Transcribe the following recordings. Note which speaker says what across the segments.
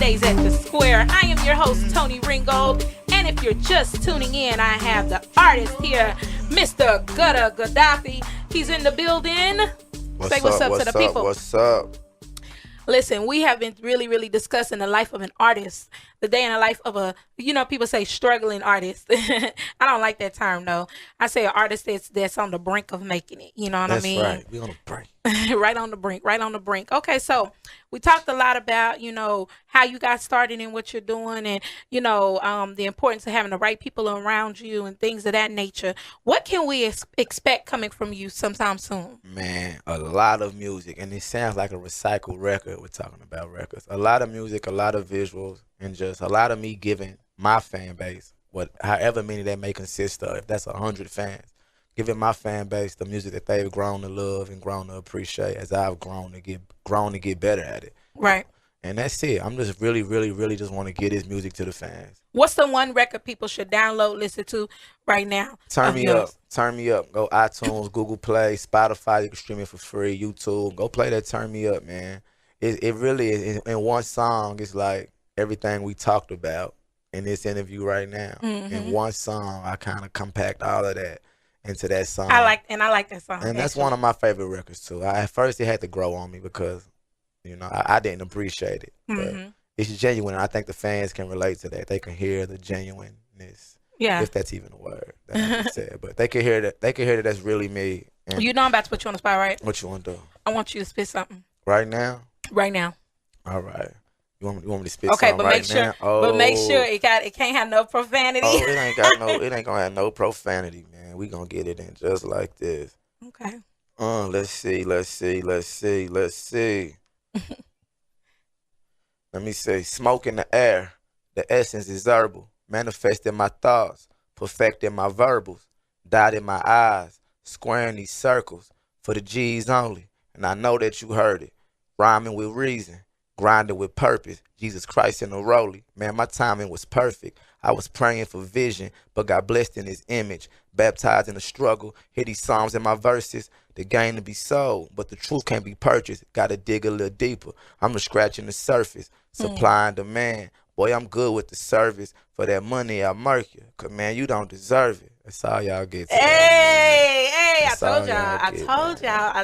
Speaker 1: Mondays at the Square. I am your host, Toni Ringgold. And if you're just tuning in, I have the artist here, Mr. Gutta Ghaddafi. He's in the building. Say what's up to the people.
Speaker 2: What's up?
Speaker 1: Listen, we have been really discussing the life of an artist, the day in the life of a, people say struggling artist. I don't like that term, though. I say an artist that's on the brink of making it. You know what I mean?
Speaker 2: That's right. We on the brink.
Speaker 1: Right on the brink. Okay, so we talked a lot about, how you got started in what you're doing and, the importance of having the right people around you and things of that nature. What can we expect coming from you sometime soon?
Speaker 2: Man, a lot of music. And it sounds like a recycled record. We're talking about records. A lot of music, a lot of visuals, and just a lot of me giving my fan base, however many that may consist of, if that's 100 fans, giving my fan base the music that they've grown to love and grown to appreciate as I've grown to get better at it.
Speaker 1: Right.
Speaker 2: And that's it. I'm just really just want to get this music to the fans.
Speaker 1: What's the one record people should download, listen to right now?
Speaker 2: Turn me up. Turn me up. Go iTunes, Google Play, Spotify. You can stream it for free. YouTube. Go play that Turn Me Up, man. It really is. In one song, it's like everything we talked about in this interview right now.
Speaker 1: Mm-hmm.
Speaker 2: In one song, I kind of compact all of that into that song.
Speaker 1: I like that song.
Speaker 2: And that's one of my favorite records too. At first it had to grow on me because, I didn't appreciate it.
Speaker 1: Mm-hmm.
Speaker 2: But it's genuine. I think the fans can relate to that. They can hear the genuineness.
Speaker 1: Yeah.
Speaker 2: If that's even a word that I just said. But they can hear that. They can hear that that's really me. And
Speaker 1: I'm about to put you on the spot, right?
Speaker 2: what you want to do?
Speaker 1: I want you to spit something.
Speaker 2: Right now?
Speaker 1: Right now.
Speaker 2: All right. You want me to spit
Speaker 1: okay,
Speaker 2: something
Speaker 1: but
Speaker 2: right
Speaker 1: make sure,
Speaker 2: now? Oh.
Speaker 1: But make sure it can't have no profanity.
Speaker 2: Oh, it ain't gonna have no profanity, man. We gonna get it in just like this.
Speaker 1: Okay.
Speaker 2: Let's see. Let me say, smoke in the air, the essence is herbal, manifesting my thoughts, perfecting my verbals, dotting my eyes, squaring these circles, for the G's only, and I know that you heard it, rhyming with reason, grinding with purpose, Jesus Christ in the rollie, man, my timing was perfect, I was praying for vision, but got blessed in his image, baptized in the struggle, hear these psalms in my verses, the game to be sold, but the truth can't be purchased, gotta dig a little deeper, I'm just scratching the surface, supply and demand, boy, I'm good with the service, for that money I'll murk you, cause man, you don't deserve it, that's all y'all get today,
Speaker 1: Hey, I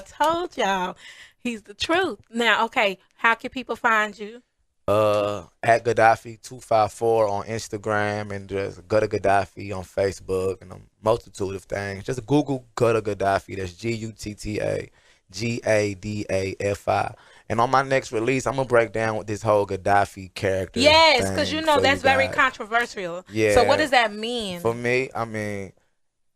Speaker 1: told y'all, he's the truth. Now, okay, how can people find you?
Speaker 2: At Gaddafi 254 on Instagram and just Gutta Ghaddafi on Facebook and a multitude of things. Just Google Gutta Ghaddafi. That's Gutta Ghadafi. And on my next release, I'm gonna break down with this whole Gaddafi character.
Speaker 1: Yes, because that's very controversial.
Speaker 2: Yeah.
Speaker 1: So what does that mean?
Speaker 2: For me, I mean,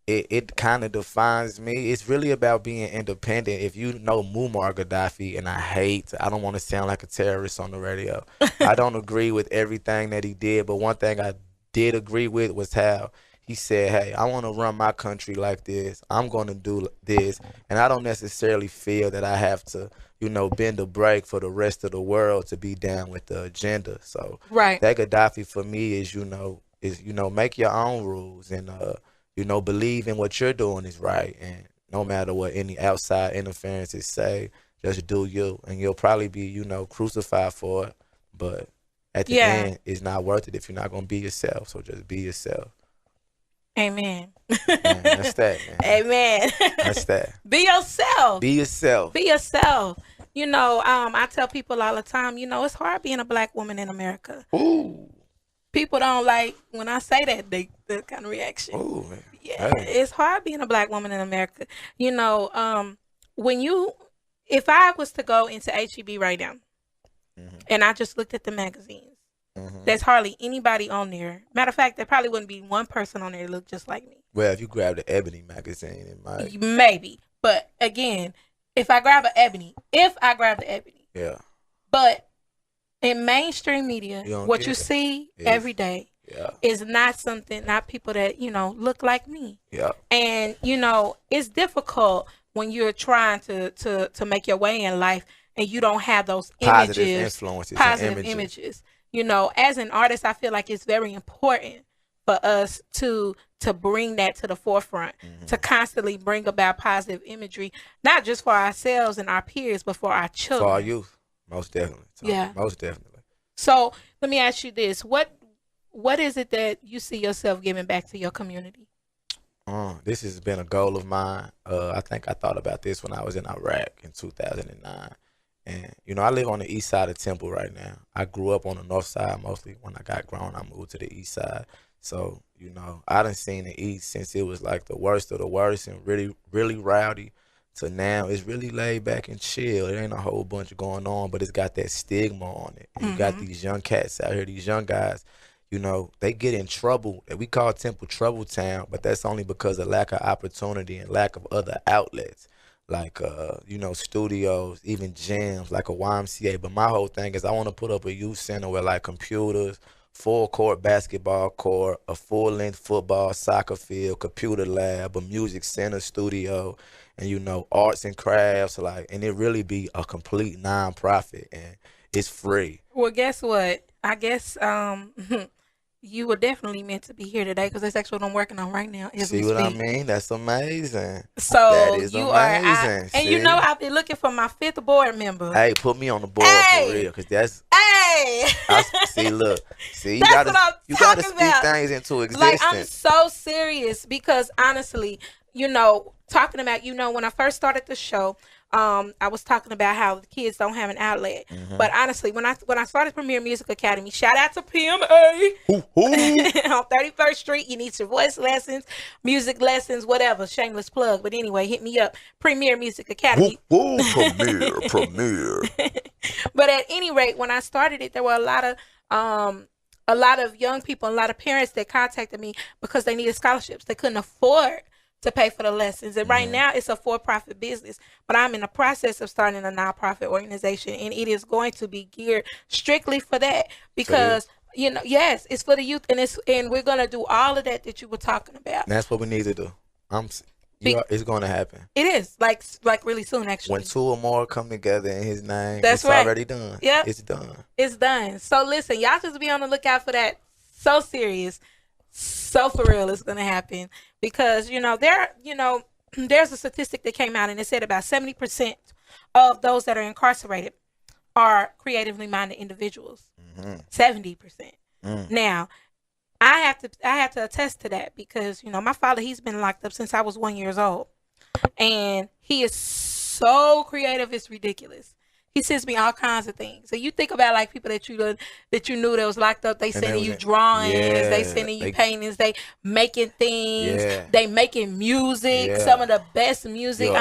Speaker 2: it kind of defines me. It's really about being independent. If you know Muammar Gaddafi, and I don't want to sound like a terrorist on the radio. I don't agree with everything that he did, but one thing I did agree with was how he said, hey, I want to run my country like this. I'm going to do this. And I don't necessarily feel that I have to, bend a break for the rest of the world to be down with the agenda. So
Speaker 1: right.
Speaker 2: That Gaddafi for me is, make your own rules and, believe in what you're doing is right. And no matter what any outside interferences say, just do you. And you'll probably be, crucified for it. But at the end, it's not worth it if you're not going to be yourself. So just be yourself.
Speaker 1: Amen.
Speaker 2: Man, that's that, man.
Speaker 1: Amen.
Speaker 2: That's that.
Speaker 1: Be yourself.
Speaker 2: Be yourself.
Speaker 1: Be yourself. I tell people all the time, it's hard being a black woman in America.
Speaker 2: Ooh. People
Speaker 1: don't like when I say that, that kind of reaction.
Speaker 2: Ooh, man.
Speaker 1: Yeah, it's hard being a black woman in America. If I was to go into HEB right now, and I just looked at the magazines, there's hardly anybody on there. Matter of fact, there probably wouldn't be one person on there that looked just like me.
Speaker 2: Well, if you grab the Ebony magazine, it might.
Speaker 1: Maybe. But again, if I grab the Ebony.
Speaker 2: Yeah.
Speaker 1: But in mainstream media, what you see every day is not people that, look like me.
Speaker 2: Yeah. And,
Speaker 1: it's difficult when you're trying to make your way in life and you don't have those positive images. As an artist, I feel like it's very important for us to bring that to the forefront, to constantly bring about positive imagery, not just for ourselves and our peers, but for our children.
Speaker 2: For our youth, most definitely.
Speaker 1: Yeah.
Speaker 2: Most definitely.
Speaker 1: So let me ask you this: what is it that you see yourself giving back to your community?
Speaker 2: This has been a goal of mine. I think I thought about this when I was in Iraq in 2009. And, you know, I live on the east side of Temple right now. I grew up on the north side mostly. When I got grown, I moved to the east side. So, you know, I done seen the east since it was like the worst of the worst and really, really rowdy. So now it's really laid back and chill. It ain't a whole bunch going on, but it's got that stigma on it. And you got these young cats out here, these young guys, you know, they get in trouble. We call Temple Trouble Town, but that's only because of lack of opportunity and lack of other outlets. Like, you know, studios, even gyms, like a YMCA. But my whole thing is I want to put up a youth center with, like, computers, full-court basketball court, a full-length football, soccer field, computer lab, a music center, studio, and, you know, arts and crafts, like, and it really be a complete non-profit, and it's free.
Speaker 1: Well, guess what? I guess you were definitely meant to be here today because that's actually what I'm working on right now.
Speaker 2: See what I mean? That's amazing.
Speaker 1: So
Speaker 2: that is
Speaker 1: you
Speaker 2: amazing.
Speaker 1: And you know I've been looking for my 5th board member.
Speaker 2: Hey, put me on the board for real, because that's.
Speaker 1: Hey.
Speaker 2: See, look. See,
Speaker 1: you gotta
Speaker 2: speak things into existence.
Speaker 1: Like, I'm so serious because honestly, you know, talking about, you know, when I first started the show, I was talking about how the kids don't have an outlet. But honestly, when I started Premier Music Academy, shout out to PMA on 31st Street. You need your voice lessons, music lessons, whatever. Shameless plug. But anyway, hit me up. Premier Music Academy. Premier. But at any rate, when I started it, there were a lot of young people, a lot of parents that contacted me because they needed scholarships. They couldn't afford to pay for the lessons. And right now it's a for-profit business, but I'm in the process of starting a nonprofit organization, and it is going to be geared strictly for that because you know, yes, it's for the youth, and we're going to do all of that you were talking about.
Speaker 2: And that's what we need to do. It's going to happen.
Speaker 1: It is like really soon, actually.
Speaker 2: When 2 or more come together in his name,
Speaker 1: it's
Speaker 2: already done.
Speaker 1: Yeah,
Speaker 2: it's done.
Speaker 1: It's done. So listen, y'all just be on the lookout for that. So serious. So for real, it's gonna happen because there's a statistic that came out and it said about 70% of those that are incarcerated are creatively minded individuals. 70%. Now, I have to attest to that because my father, he's been locked up since I was 1 year old, and he is so creative, it's ridiculous. He sends me all kinds of things. So you think about like people that you knew that was locked up. They sending you drawings. Yeah, they sending you paintings. They making things. Yeah. They making music. Yeah. Some of the best music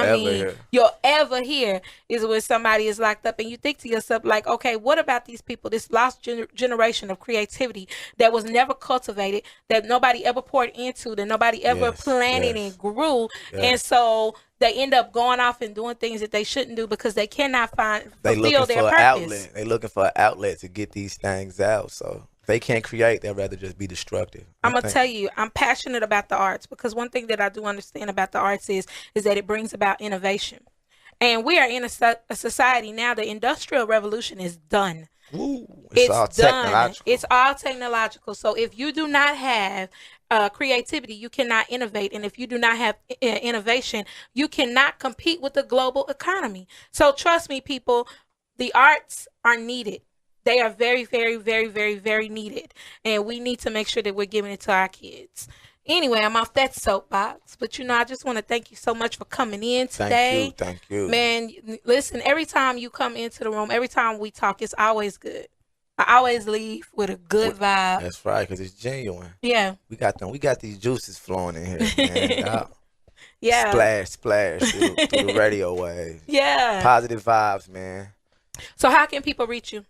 Speaker 1: you'll ever hear is when somebody is locked up. And you think to yourself like, okay, what about these people? This lost generation of creativity that was never cultivated, that nobody ever poured into, that nobody ever planted and grew. And so they end up going off and doing things that they shouldn't do because they cannot fulfill their purpose.
Speaker 2: Outlet. They looking for an outlet to get these things out. So if they can't create, they'd rather just be destructive.
Speaker 1: I'm going to tell you, I'm passionate about the arts because one thing that I do understand about the arts is that it brings about innovation. And we are in a society now, the Industrial Revolution is done.
Speaker 2: Ooh, it's all done. Technological.
Speaker 1: It's all technological. So if you do not have creativity, you cannot innovate. And if you do not have innovation, you cannot compete with the global economy. So trust me, people, the arts are needed. They are very, very, very, very, very needed. And we need to make sure that we're giving it to our kids. Anyway, I'm off that soapbox. But, I just want to thank you so much for coming in today.
Speaker 2: Thank you.
Speaker 1: Man, listen, every time you come into the room, every time we talk, it's always good. I always leave with a good vibe.
Speaker 2: That's right, because it's genuine.
Speaker 1: Yeah.
Speaker 2: We got these juices flowing in here, man.
Speaker 1: Yeah.
Speaker 2: Splash through the radio wave.
Speaker 1: Yeah.
Speaker 2: Positive vibes, man.
Speaker 1: So how can people reach you?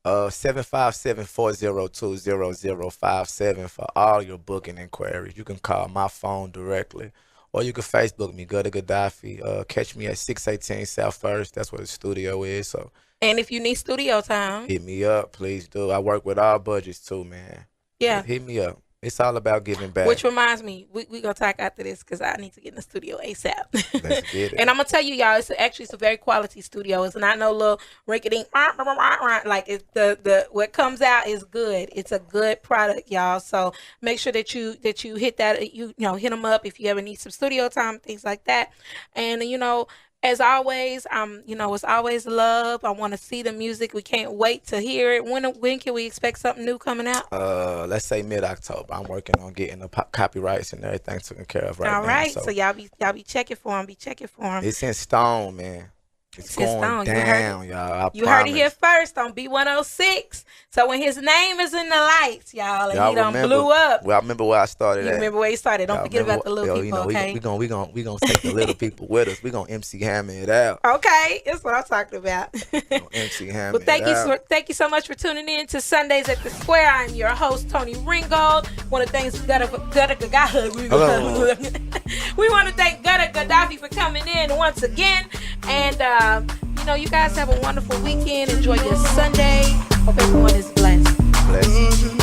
Speaker 2: 757-402-0057 for all your booking inquiries. You can call my phone directly, or you can Facebook me, Ghaddafi. Catch me at 618 South First. That's where the studio is. So.
Speaker 1: And if you need studio time,
Speaker 2: hit me up, please do. I work with all budgets too, man.
Speaker 1: Yeah.
Speaker 2: Hit me up. It's all about giving back.
Speaker 1: Which reminds me, we going to talk after this because I need to get in the studio ASAP.
Speaker 2: Let's get it.
Speaker 1: And I'm going to tell you, y'all, it's a very quality studio. It's not no little rinky-dink. Like, what comes out is good. It's a good product, y'all. So make sure that you hit that, hit them up if you ever need some studio time, things like that. And, as always, it's always love. I want to see the music. We can't wait to hear it. When can we expect something new coming out?
Speaker 2: Let's say mid-October. I'm working on getting the copyrights and everything taken care of right now.
Speaker 1: All right, so y'all be checking for him.
Speaker 2: It's in stone, man. It's going down, y'all.
Speaker 1: You heard it here first on B106. So when his name is in the lights, y'all, and he done blew up.
Speaker 2: Well, I remember where I started.
Speaker 1: You remember where he started. Don't forget about the little people, okay?
Speaker 2: We gonna take the little people with us. We gonna MC Hammer it out.
Speaker 1: Okay, that's what I'm talking about.
Speaker 2: MC Hammer
Speaker 1: thank you so much for tuning in to Sundays at the Square. I'm your host, Toni Ringgold. One of the things we want to thank Ghaddafi for coming in once again. And you guys have a wonderful weekend. Enjoy your Sunday. Hope everyone is blessed.